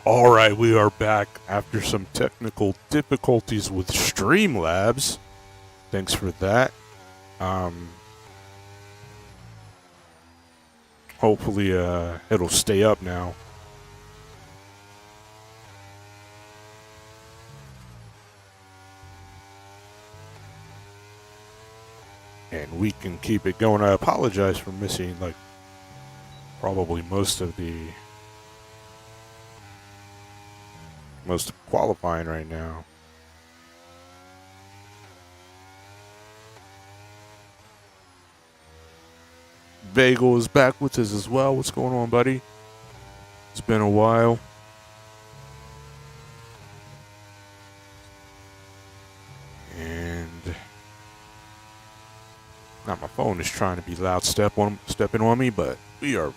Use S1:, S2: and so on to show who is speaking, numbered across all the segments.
S1: Alright, we are back after some technical difficulties with Streamlabs. Thanks for that. Um, Hopefully, it'll stay up now. And we can keep it going. I apologize for missing, probably most of qualifying right now. Bagel is back with us as well. What's going on, buddy? It's been a while. And now my phone is trying to be loud stepping on me, but we're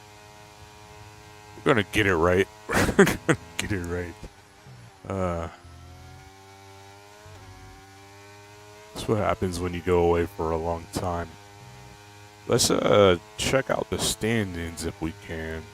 S1: gonna get it right. We're gonna get it right. That's what happens when you go away for a long time. Let's check out the stand-ins if we can.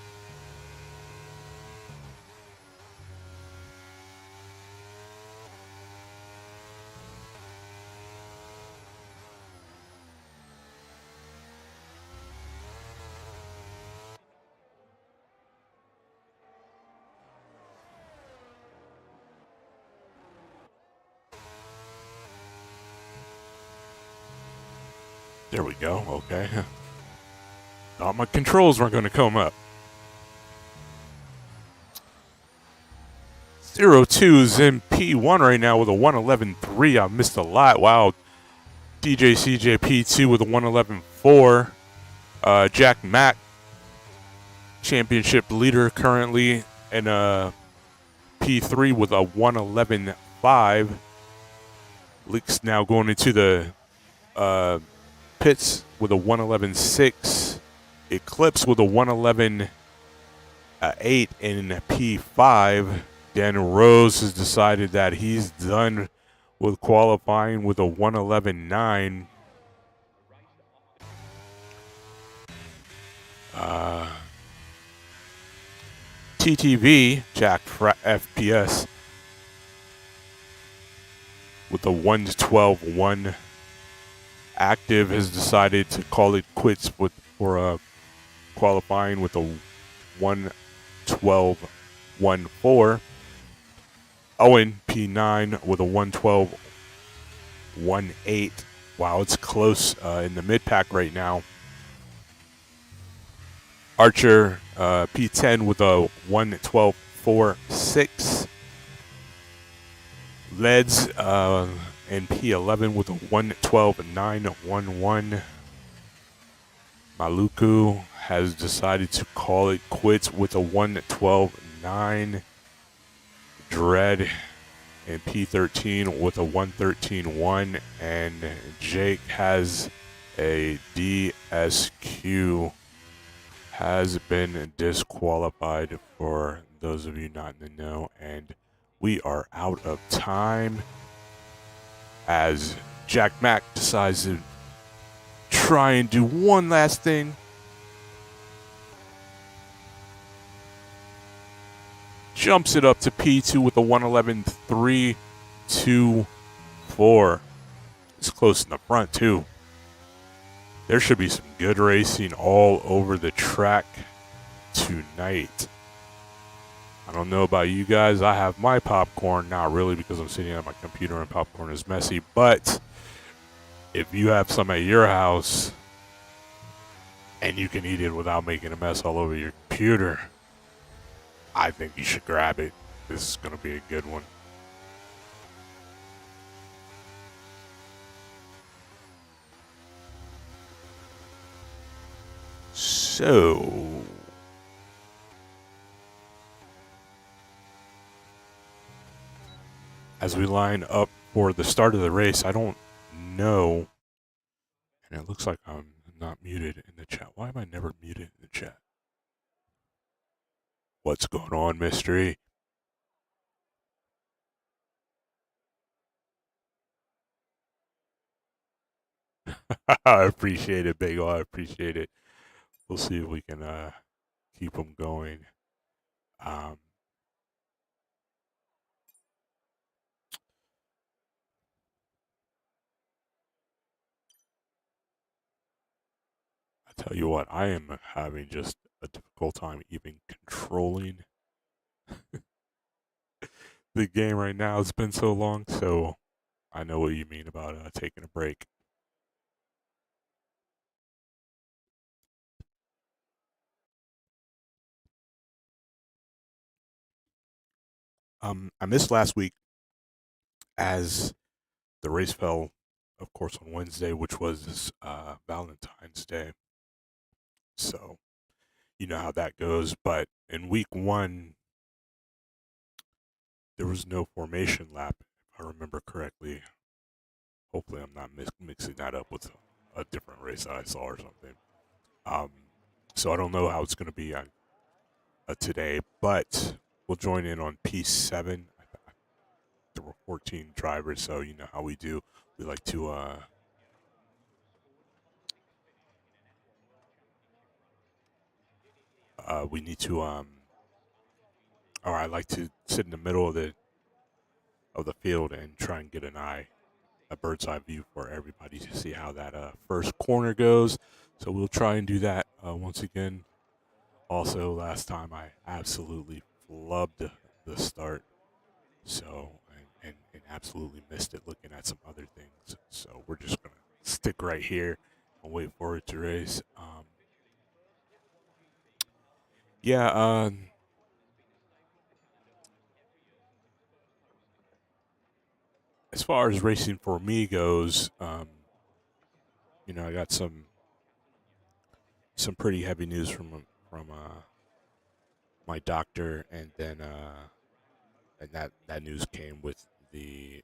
S1: There we go. Okay. Thought my controls weren't going to come up. 02's in P1 right now with a 111.3. I missed a lot. Wow. DJ CJ P2 with a 111.4. Jack Mack, championship leader currently, in P3 with a 111.5. Leaks now going into the pits with a 111.6. Eclipse with a 111.8 in P5. Dan Rose has decided that he's done with qualifying with a 111.9. TTV, Jack FPS, with a 112.1. Active has decided to call it quits for qualifying with a 112.14. Owen P9 with a 112.18. Wow, it's close in the mid pack right now. Archer P10 with a 112.46. Leds and P11 with a 112.911. Maluku has decided to call it quits with a 112.9. Dread and P13 with a 113.1. And Jake has a DSQ. Has been disqualified, for those of you not in the know. And we are out of time as Jack Mack decides to try and do one last thing. Jumps it up to P2 with a 111.324. It's close in the front too. There should be some good racing all over the track tonight. I don't know about you guys. I have my popcorn. Not really, because I'm sitting at my computer and popcorn is messy. But if you have some at your house and you can eat it without making a mess all over your computer, I think you should grab it. This is going to be a good one. So, as we line up for the start of the race, I don't know, and it looks like I'm not muted in the chat. Why am I never muted in the chat? What's going on, Mystery? I appreciate it, Bagel. I appreciate it. We'll see if we can keep them going. Tell you what, I am having just a difficult time even controlling the game right now. It's been so long, so I know what you mean about taking a break. I missed last week as the race fell, of course, on Wednesday, which was Valentine's Day. So you know how that goes. But in week one, there was no formation lap, if I remember correctly. Hopefully, I'm not mixing that up with a different race that I saw or something. Um, so I don't know how it's going to be on today, but we'll join in on P7. There were 14 drivers, so you know how we do. We like to we need to or I like to sit in the middle of the field and try and get a bird's eye view for everybody to see how that first corner goes. So we'll try and do that once again. Also, last time I absolutely flubbed the start, so and absolutely missed it looking at some other things. So we're just gonna stick right here and wait for it to race. Yeah, as far as racing for me goes, I got some pretty heavy news from my doctor, and then and that news came with the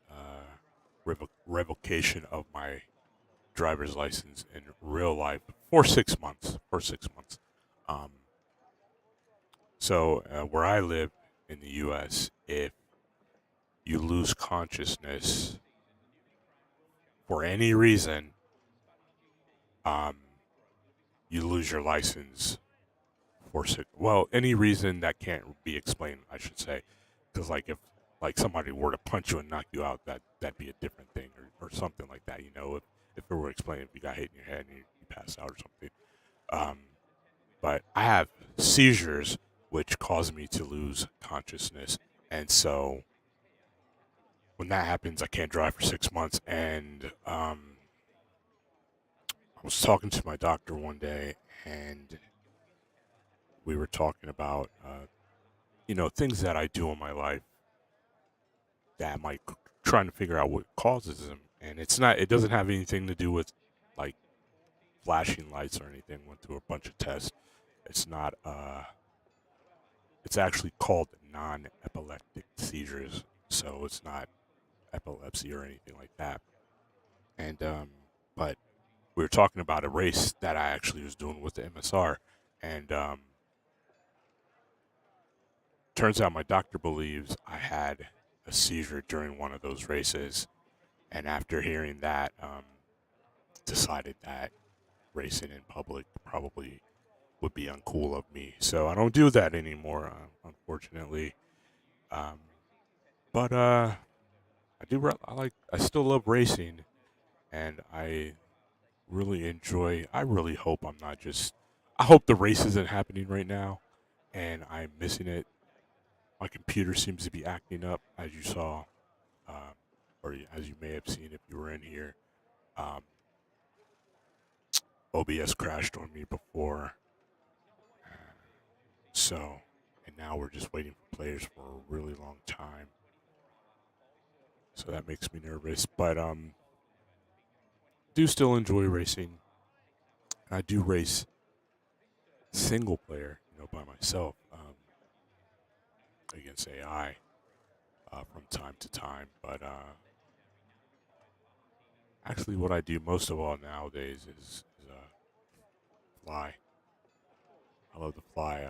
S1: revocation of my driver's license in real life for 6 months. Um, so where I live in the U.S., if you lose consciousness for any reason, um, you lose your license for six. Well, any reason that can't be explained, I should say, because like if like somebody were to punch you and knock you out, that'd be a different thing, or something like that. If it were explained, if you got hit in your head and you passed out or something. Um, but I have seizures which cause me to lose consciousness, and so when that happens, I can't drive for 6 months. And I was talking to my doctor one day, and we were talking about things that I do in my life that might trying to figure out what causes them, and it doesn't have anything to do with like flashing lights or anything. Went through a bunch of tests. It's not it's actually called non-epileptic seizures, so it's not epilepsy or anything like that. And but we were talking about a race that I actually was doing with the MSR, and turns out my doctor believes I had a seizure during one of those races, and after hearing that, decided that racing in public probably would be uncool of me. So I don't do that anymore, unfortunately. Um, but I still love racing, and I really enjoy. I really hope I'm not just. I hope the race isn't happening right now, and I'm missing it. My computer seems to be acting up, as you saw, um, or as you may have seen if you were in here. Um, OBS crashed on me before, so, and now we're just waiting for players for a really long time. So that makes me nervous, but do still enjoy racing. I do race single player, by myself, against AI from time to time. But actually, what I do most of all nowadays is fly. I love to fly.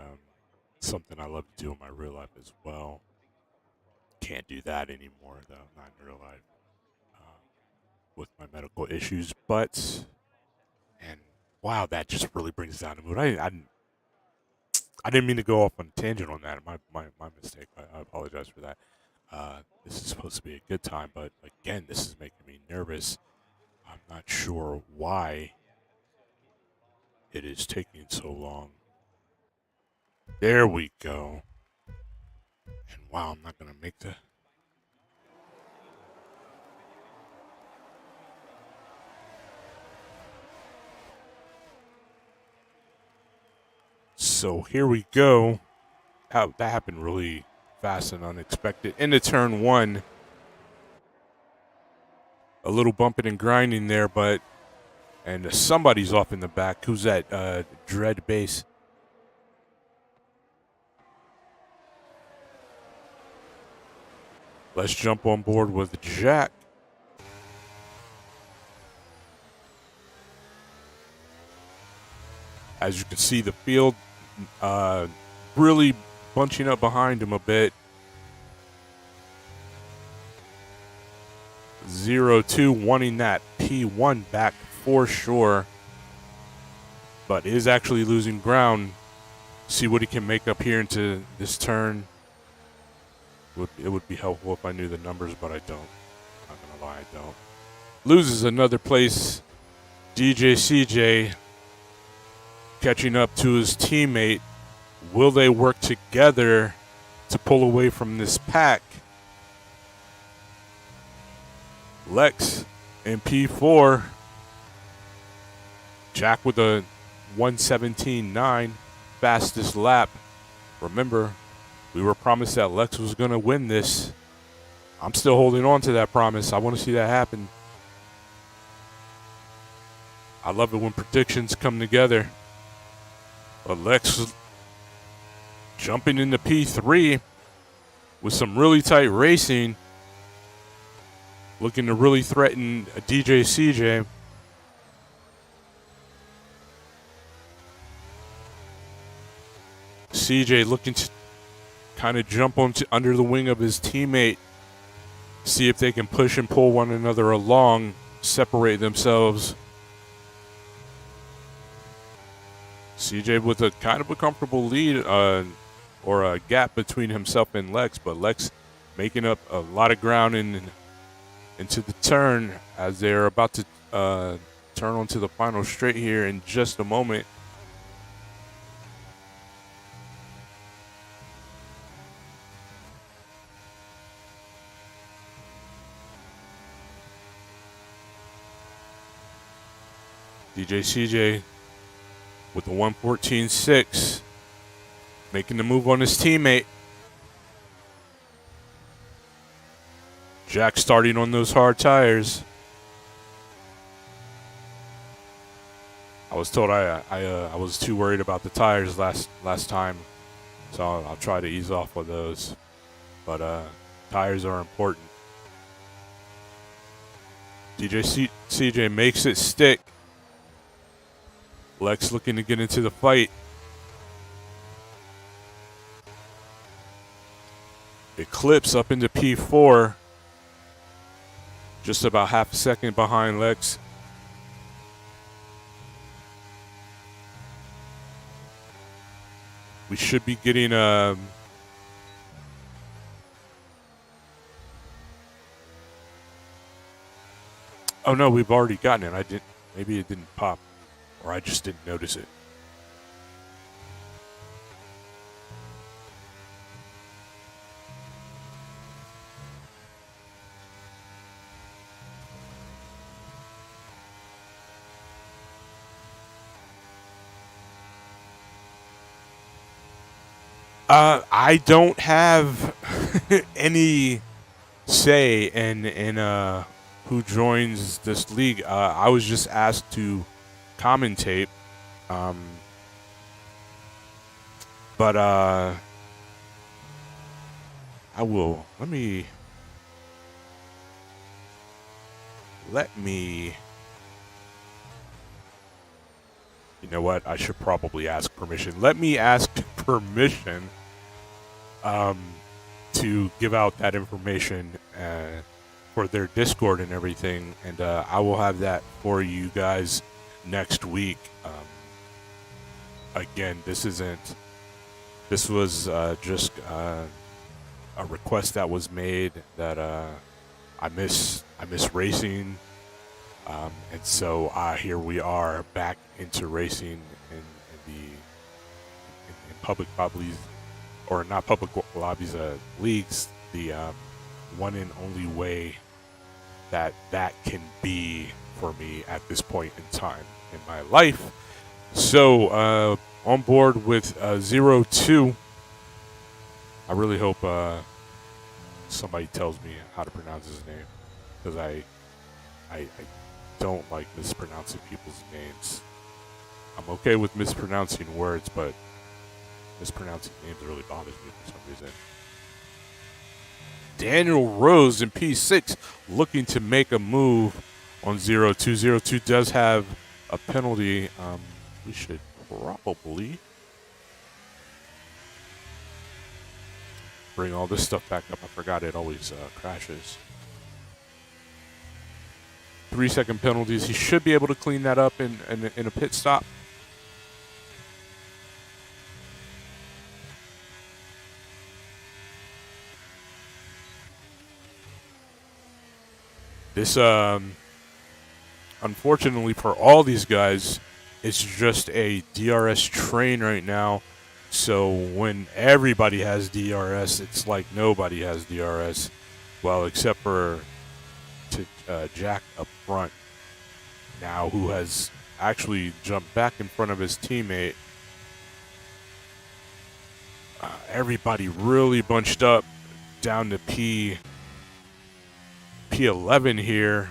S1: Something I love to do in my real life as well. Can't do that anymore though, not in real life, uh, with my medical issues. But and wow, that just really brings down the mood. I didn't mean to go off on a tangent on that. My mistake. I apologize for that. This is supposed to be a good time, but again, this is making me nervous. I'm not sure why It is taking so long. There we go. And wow, I'm not going to make the... So here we go. That happened really fast and unexpected. Into turn one. A little bumping and grinding there, but... And somebody's off in the back. Who's that? Dread base. Let's jump on board with Jack. As you can see, the field really bunching up behind him a bit. 0-2 wanting that P1 back for sure, but is actually losing ground. See what he can make up here into this turn. It would be helpful if I knew the numbers, but I don't. Not gonna lie, I don't. Loses another place. DJ CJ catching up to his teammate. Will they work together to pull away from this pack? Lex in P4. Jack with a 1:17.9 fastest lap. Remember, we were promised that Lex was going to win this. I'm still holding on to that promise. I want to see that happen. I love it when predictions come together. But Lex jumping into P3 with some really tight racing. Looking to really threaten DJ CJ. CJ looking to kind of jump under the wing of his teammate. See if they can push and pull one another along. Separate themselves. CJ with a kind of a comfortable lead or a gap between himself and Lex. But Lex making up a lot of ground into the turn as they're about to turn onto the final straight here in just a moment. DJ CJ with the 1:14.6 making the move on his teammate. Jack starting on those hard tires. I was told I was too worried about the tires last time, so I'll try to ease off of those. But tires are important. DJ CJ makes it stick. Lex looking to get into the fight. Eclipse up into P4. Just about half a second behind Lex. We should be getting oh no, we've already gotten it. Maybe it didn't pop, or I just didn't notice it. I don't have any say in who joins this league. I was just asked to commentate, but I will. Let me. You know what? I should probably ask permission. Let me ask permission to give out that information for their Discord and everything, and I will have that for you guys next week. Again, this was just a request that was made that I miss racing. And so here we are back into racing, in public lobbies, or not public lobbies, leagues, the one and only way that can be for me at this point in time in my life. So on board with 02. I really hope somebody tells me how to pronounce his name, because I don't like mispronouncing people's names. I'm okay with mispronouncing words, but mispronouncing names really bothers me for some reason. Daniel Rose in P6 looking to make a move on 02. 02 does have a penalty. We should probably bring all this stuff back up. I forgot it always crashes. 3-second penalties. He should be able to clean that up in a pit stop. This, unfortunately for all these guys, it's just a DRS train right now. So when everybody has DRS, it's like nobody has DRS. Well, except for Jack up front now, who has actually jumped back in front of his teammate. Everybody really bunched up down to P11 here.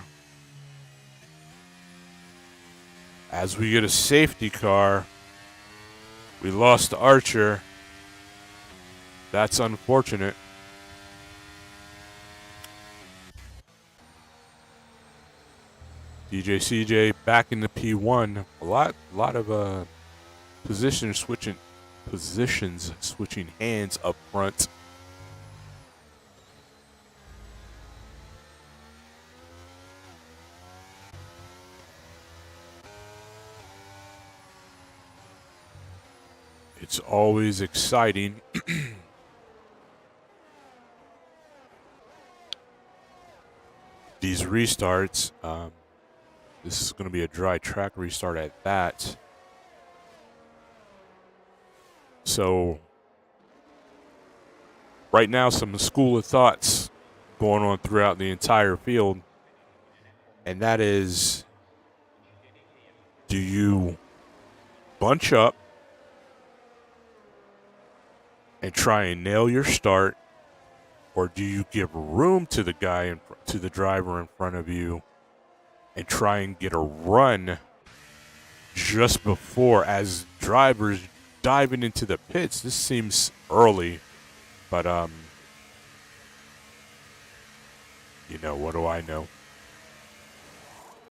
S1: As we get a safety car, we lost Archer. That's unfortunate. DJ CJ back in the P1. A lot of positions switching hands up front. It's always exciting. These restarts. This is going to be a dry track restart at that. So right now, some school of thoughts going on throughout the entire field. And that is, do you bunch up and try and nail your start, or do you give room to the guy to the driver in front of you and try and get a run just before, as drivers diving into the pits? This seems early, but you know, what do I know?